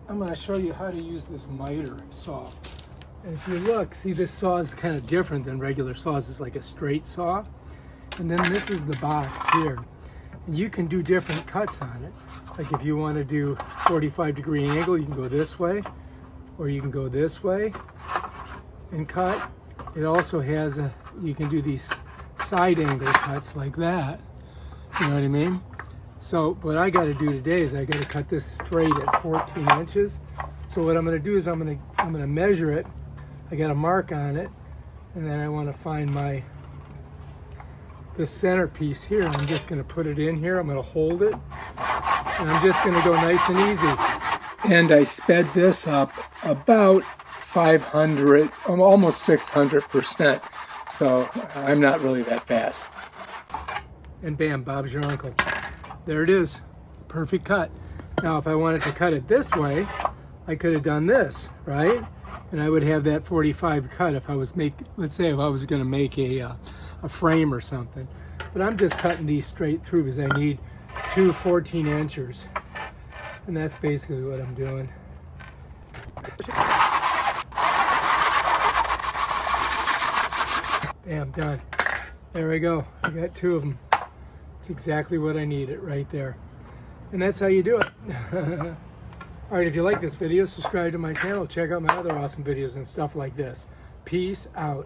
I'm going to show you how to use this miter saw. And if you look, see, this saw is kind of different than regular saws. It's like a straight saw. And then this is the box here. And you can do different cuts on it. Like if you want to do 45-degree angle, you can go this way, or you can go this way and cut. It also has you can do these side angle cuts like that. You know what I mean? So what I got to do today is I got to cut this straight at 14 inches. So what I'm going to do is I'm going to measure it. I got a mark on it, and then I want to find this center piece here. I'm just going to put it in here. I'm going to hold it, and I'm just going to go nice and easy. And I sped this up about 500, almost 600%. So I'm not really that fast. And bam, Bob's your uncle. There it is, perfect cut. Now if I wanted to cut it this way, I could have done this, right? And I would have that 45 cut if I was let's say if I was gonna make a frame or something. But I'm just cutting these straight through because I need two 14 inchers. And that's basically what I'm doing. Bam, done. There we go, I got two of them. It's exactly what I needed right there. And that's how you do it. All right, if you like this video, subscribe to my channel. Check out my other awesome videos and stuff like this. Peace out.